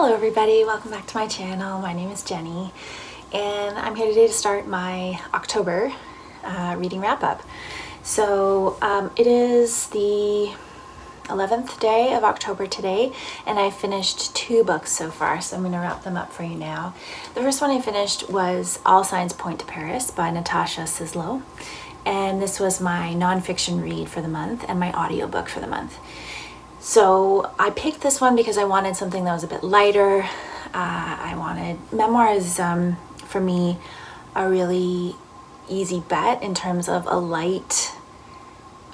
Hello everybody, welcome back to my channel. My name is Jenny and I'm here today to start my October reading wrap-up. So it is the 11th day of October today and I finished 2 books so far, so I'm going to wrap them up for you now. The first one I finished was All Signs Point to Paris by Natasha Sizlo, and this was my nonfiction read for the month and my audiobook for the month. So I picked this one because I wanted something that was a bit lighter. I wanted memoirs, for me, a really easy bet in terms of a light,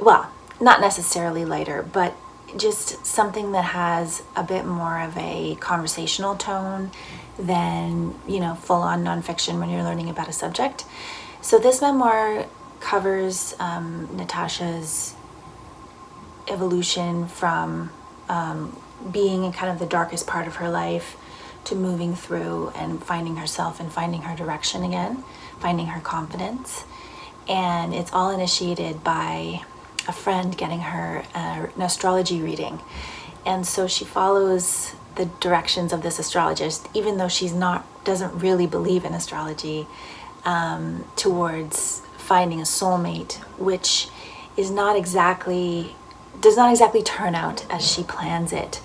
well, not necessarily lighter, but just something that has a bit more of a conversational tone than, full-on nonfiction when you're learning about a subject. So this memoir covers Natasha's evolution from being in kind of the darkest part of her life to moving through and finding herself and finding her direction again, finding her confidence. And it's all initiated by a friend getting her an astrology reading. And so she follows the directions of this astrologist, even though doesn't really believe in astrology, towards finding a soulmate, which does not exactly turn out as she plans it.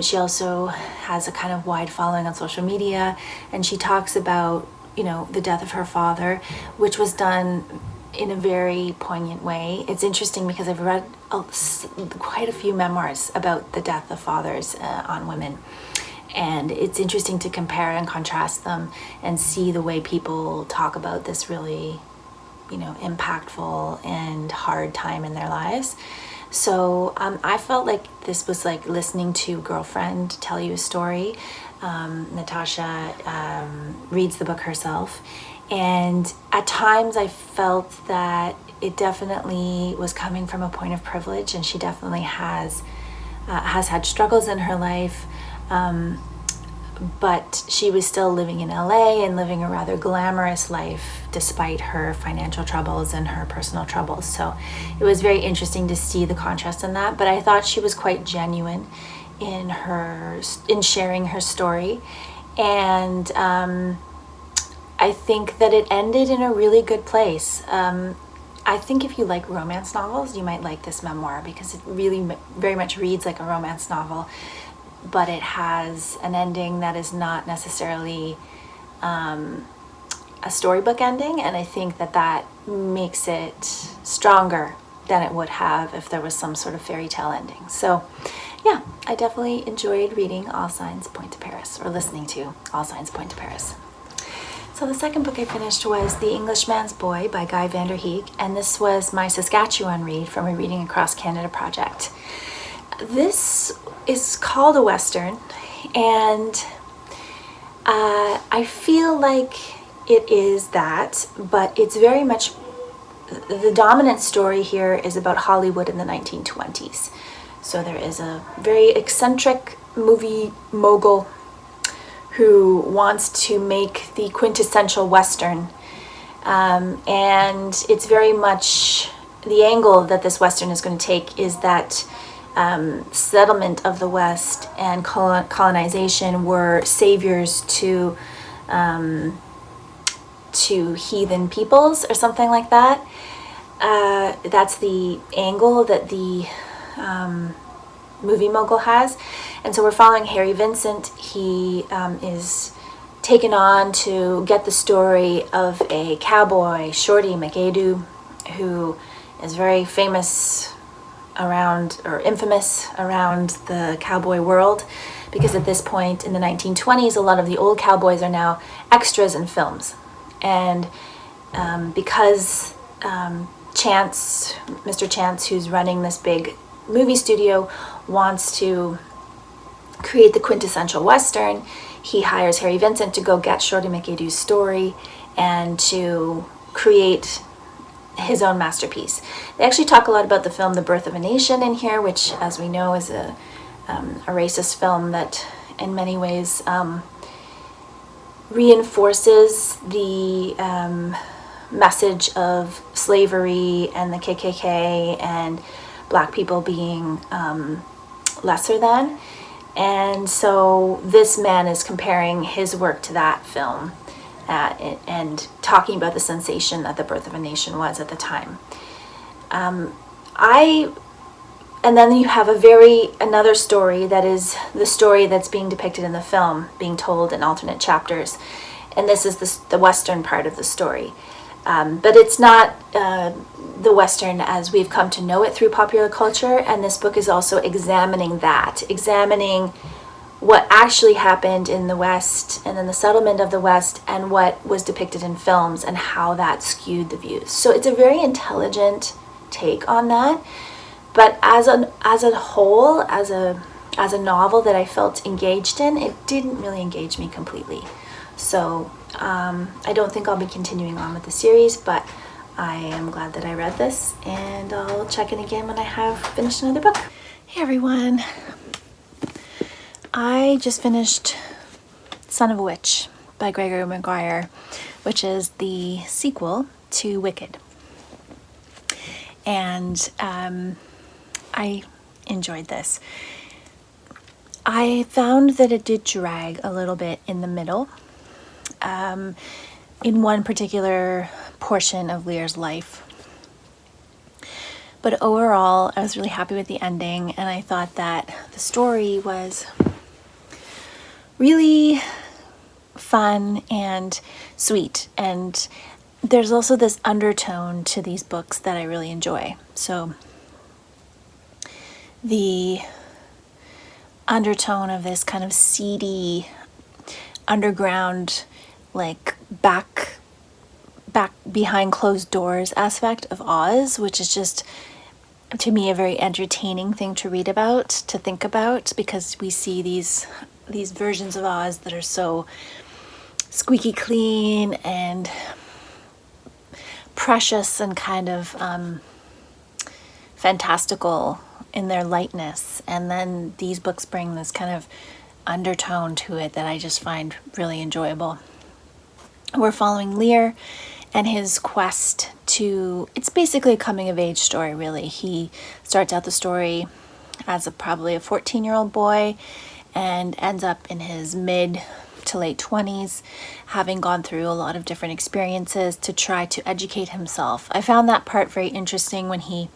She also has a kind of wide following on social media, and she talks about, the death of her father, which was done in a very poignant way. It's interesting because I've read quite a few memoirs about the death of fathers on women, and it's interesting to compare and contrast them and see the way people talk about this really, impactful and hard time in their lives. So I felt like this was like listening to a girlfriend tell you a story. Natasha reads the book herself, and at times I felt that it definitely was coming from a point of privilege, and she definitely has had struggles in her life, but she was still living in LA and living a rather glamorous life despite her financial troubles and her personal troubles. So it was very interesting to see the contrast in that, but I thought she was quite genuine in sharing her story. And I think that it ended in a really good place. I think if you like romance novels, you might like this memoir because it really very much reads like a romance novel, but it has an ending that is not necessarily a storybook ending, and I think that makes it stronger than it would have if there was some sort of fairy tale ending. So yeah, I definitely enjoyed reading All Signs Point to Paris, or listening to All Signs Point to Paris. So the second book I finished was The Englishman's Boy by Guy Vanderhaeghe, and this was my Saskatchewan read from a Reading Across Canada project. This is called a Western, and I feel like it is that, but it's very much, the dominant story here is about Hollywood in the 1920s. So there is a very eccentric movie mogul who wants to make the quintessential Western, and it's very much the angle that this Western is going to take is that settlement of the West and colonization were saviors to heathen peoples or something like that. That's the angle that the movie mogul has. And so we're following Harry Vincent. He is taken on to get the story of a cowboy, Shorty McAdoo, who is very famous around, or infamous around, the cowboy world, because at this point in the 1920s, a lot of the old cowboys are now extras in films. And because Mr. Chance, who's running this big movie studio, wants to create the quintessential Western, he hires Harry Vincent to go get Shorty McAdoo's story and to create his own masterpiece. They actually talk a lot about the film The Birth of a Nation in here, which, as we know, is a racist film that in many ways reinforces the message of slavery and the KKK and Black people being lesser than. And so this man is comparing his work to that film, and talking about the sensation that The Birth of a Nation was at the time. And then you have another story that is the story that's being depicted in the film, being told in alternate chapters. And this is the Western part of the story. But it's not the Western as we've come to know it through popular culture. And this book is also examining what actually happened in the West and in the settlement of the West, and what was depicted in films and how that skewed the views. So it's a very intelligent take on that. But as a whole, as a novel that I felt engaged in, it didn't really engage me completely. So I don't think I'll be continuing on with the series, but I am glad that I read this, and I'll check in again when I have finished another book. Hey everyone. I just finished Son of a Witch by Gregory Maguire, which is the sequel to Wicked. And I enjoyed this. I found that it did drag a little bit in the middle, in one particular portion of Lear's life. But overall, I was really happy with the ending, and I thought that the story was really fun and sweet. And there's also this undertone to these books that I really enjoy. So the undertone of this kind of seedy, underground, like back behind closed doors aspect of Oz, which is just, to me, a very entertaining thing to read about, to think about, because we see these versions of Oz that are so squeaky clean and precious and kind of fantastical in their lightness. And then these books bring this kind of undertone to it that I just find really enjoyable. We're following Lear and his quest to, it's basically a coming of age story, really. He starts out the story as probably a 14-year-old boy and ends up in his mid to late 20s, having gone through a lot of different experiences to try to educate himself. I found that part very interesting when he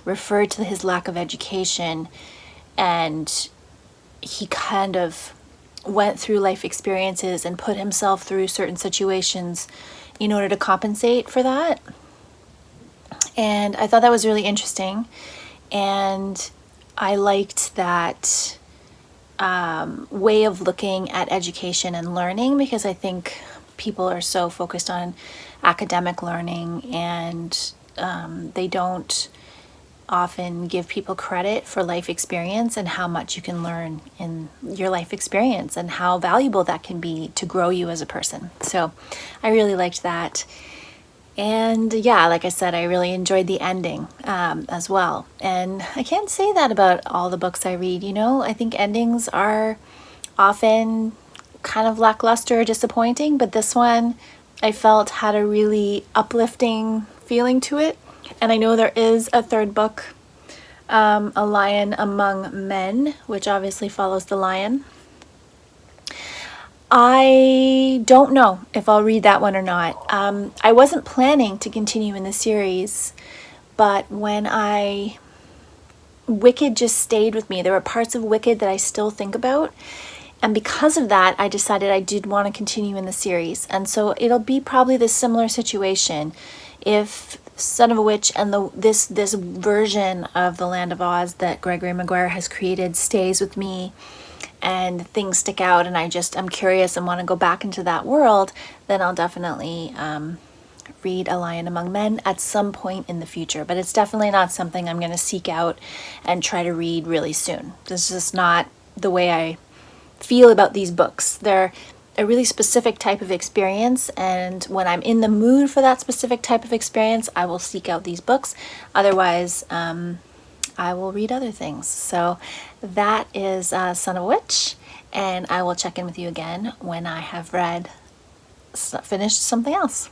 referred to his lack of education, and he kind of went through life experiences and put himself through certain situations in order to compensate for that. And I thought that was really interesting, and I liked that way of looking at education and learning, because I think people are so focused on academic learning, and they don't often give people credit for life experience and how much you can learn in your life experience and how valuable that can be to grow you as a person. So I really liked that. And yeah, like I said, I really enjoyed the ending as well. And I can't say that about all the books I read, you know. I think endings are often kind of lackluster or disappointing, but this one I felt had a really uplifting feeling to it. And I know there is a third book, A Lion Among Men, which obviously follows The Lion. I don't know if I'll read that one or not. I wasn't planning to continue in the series, but when Wicked just stayed with me. There were parts of Wicked that I still think about, and because of that, I decided I did want to continue in the series. And so it'll be probably this similar situation. If Son of a Witch and this version of the Land of Oz that Gregory Maguire has created stays with me, and things stick out, and I'm curious and want to go back into that world, then I'll definitely read A Lion Among Men at some point in the future. But it's definitely not something I'm going to seek out and try to read really soon. This is just not the way I feel about these books. They're a really specific type of experience, and when I'm in the mood for that specific type of experience, I will seek out these books. Otherwise, I will read other things. So that is Son of a Witch, and I will check in with you again when I have finished something else.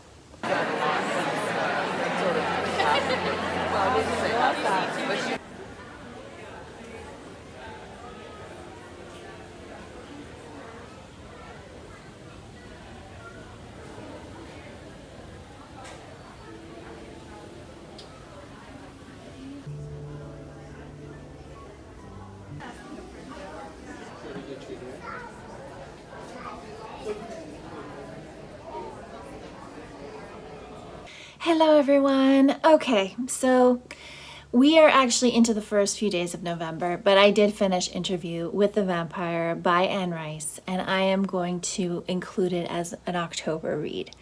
Hello everyone. Okay, so we are actually into the first few days of November, but I did finish Interview with the Vampire by Anne Rice, and I am going to include it as an October read.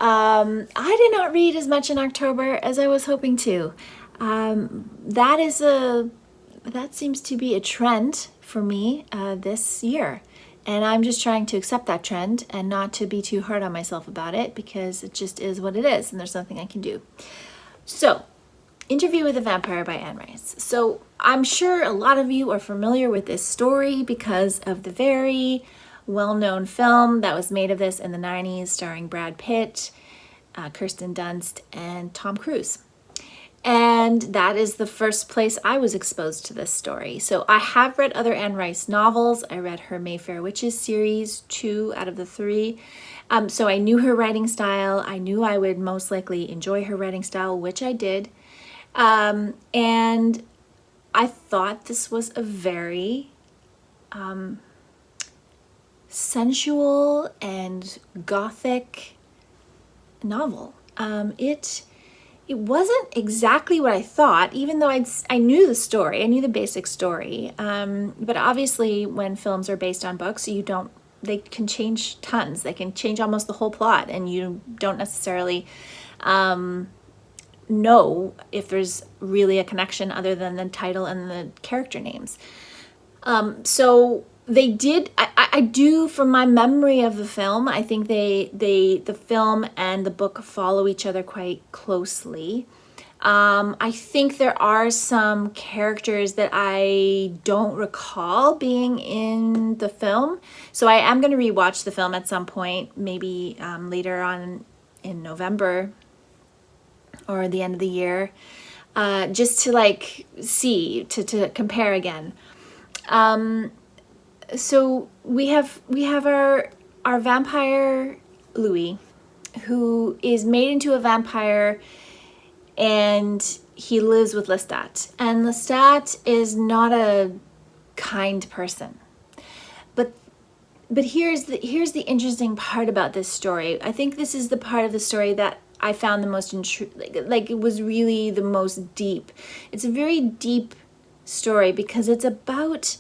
I did not read as much in October as I was hoping to. That seems to be a trend for me this year. And I'm just trying to accept that trend and not to be too hard on myself about it, because it just is what it is and there's nothing I can do. So, Interview with the Vampire by Anne Rice. So I'm sure a lot of you are familiar with this story because of the very well-known film that was made of this in the 90s, starring Brad Pitt, Kirsten Dunst, and Tom Cruise. And that is the first place I was exposed to this story. So I have read other Anne Rice novels. I read her Mayfair Witches series, 2 out of the 3. So I knew her writing style. I knew I would most likely enjoy her writing style, which I did. And I thought this was a very sensual and gothic novel. It wasn't exactly what I thought, even though I knew the story. I knew the basic story. But obviously, when films are based on books, they can change tons. They can change almost the whole plot, and you don't necessarily know if there's really a connection other than the title and the character names. So they did. I do, from my memory of the film, I think the film and the book follow each other quite closely. I think there are some characters that I don't recall being in the film. So I am going to rewatch the film at some point, maybe later on in November or the end of the year, just to see, to compare again. So we have our vampire Louis, who is made into a vampire, and he lives with Lestat. And Lestat is not a kind person. But here's the interesting part about this story. I think this is the part of the story that I found the most it was really the most deep. It's a very deep story because it's about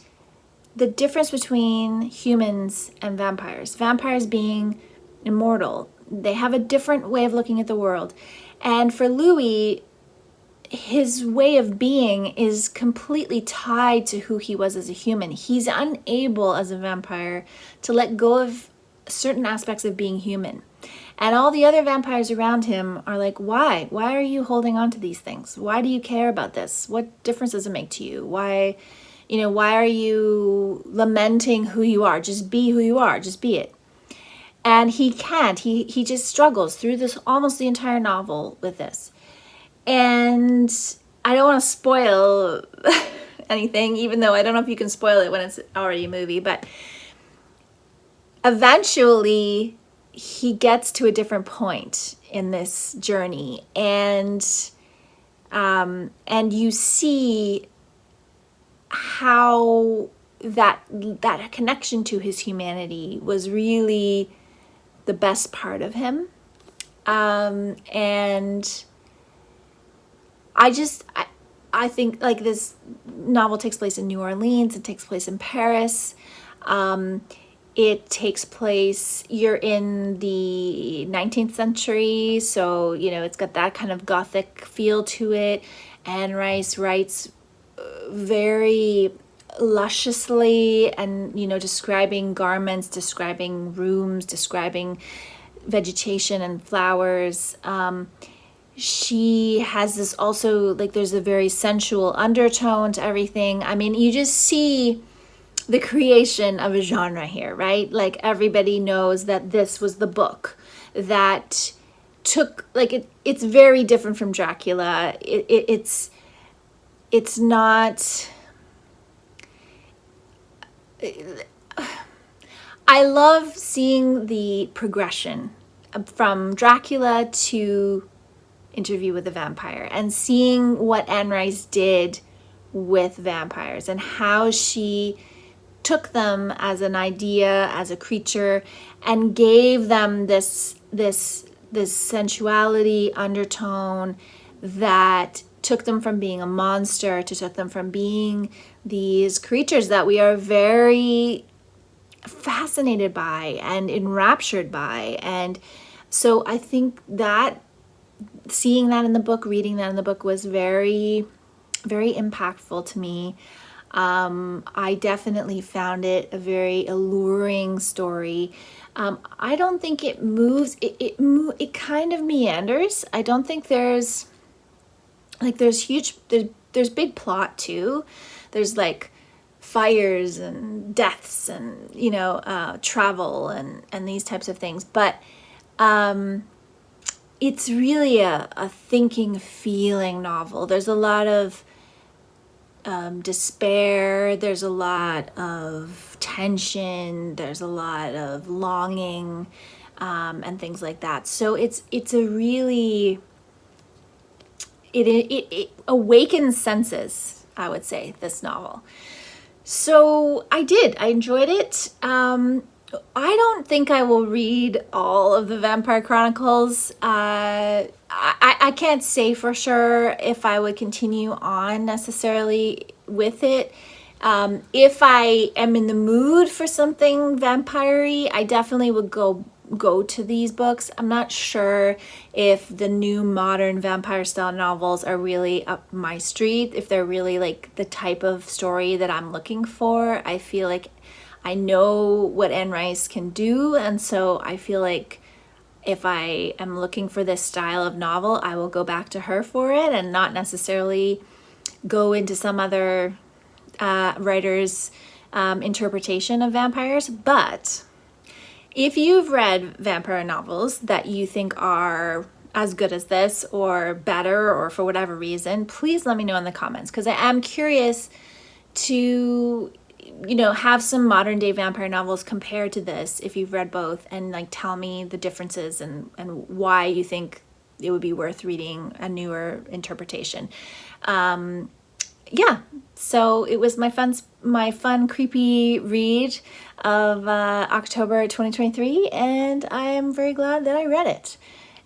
the difference between humans and vampires. Vampires being immortal. They have a different way of looking at the world. And for Louis, his way of being is completely tied to who he was as a human. He's unable as a vampire to let go of certain aspects of being human. And all the other vampires around him are like, why? Why are you holding on to these things? Why do you care about this? What difference does it make to you? Why are you lamenting who you are? Just be who you are. Just be it. And he can't. He just struggles through this almost the entire novel with this. And I don't want to spoil anything, even though I don't know if you can spoil it when it's already a movie, but eventually he gets to a different point in this journey, and you see how that connection to his humanity was really the best part of him. And I think this novel takes place in New Orleans. It takes place in Paris. It takes place, you're in the 19th century, so, it's got that kind of gothic feel to it. Anne Rice writes very lusciously and, describing garments, describing rooms, describing vegetation and flowers. She has this also, there's a very sensual undertone to everything. I mean, you just see the creation of a genre here, right? Everybody knows that this was the book that took, it's very different from Dracula. It's not... I love seeing the progression from Dracula to Interview with the Vampire, and seeing what Anne Rice did with vampires and how she took them as an idea, as a creature, and gave them this this sensuality undertone that took them from being a monster to took them from being these creatures that we are very fascinated by and enraptured by. And so I think that seeing that in the book, reading that in the book was very, very impactful to me. I definitely found it a very alluring story. I don't think it moves, it kind of meanders. I don't think there's there's big plot too. There's like fires and deaths and, you know, travel and these types of things. But it's really a thinking, feeling novel. There's a lot of despair, there's a lot of tension, there's a lot of longing, and things like that. So it's a really, it awakens senses, I would say, this novel. So I enjoyed it. I don't think I will read all of the Vampire Chronicles. I can't say for sure if I would continue on necessarily with it. If I am in the mood for something vampire-y, I definitely would go to these books. I'm not sure if the new modern vampire style novels are really up my street, if they're really like the type of story that I'm looking for. I feel like I know what Anne Rice can do, and so I feel like if I am looking for this style of novel, I will go back to her for it and not necessarily go into some other writer's interpretation of vampires. But if you've read vampire novels that you think are as good as this or better, or for whatever reason, please let me know in the comments, because I am curious to, you know, have some modern day vampire novels compared to this if you've read both, and like tell me the differences and why you think it would be worth reading a newer interpretation. Yeah, so it was my fun creepy read of October 2023, and I am very glad that I read it.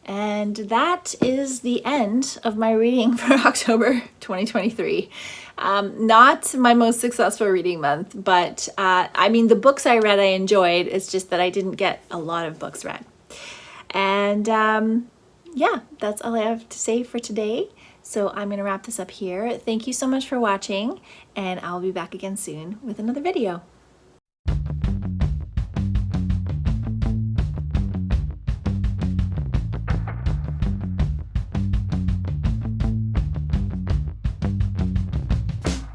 And that is the end of my reading for October 2023. Not my most successful reading month, but I mean, the books I read I enjoyed. It's just that I didn't get a lot of books read. And yeah, that's all I have to say for today. So I'm going to wrap this up here. Thank you so much for watching, and I'll be back again soon with another video.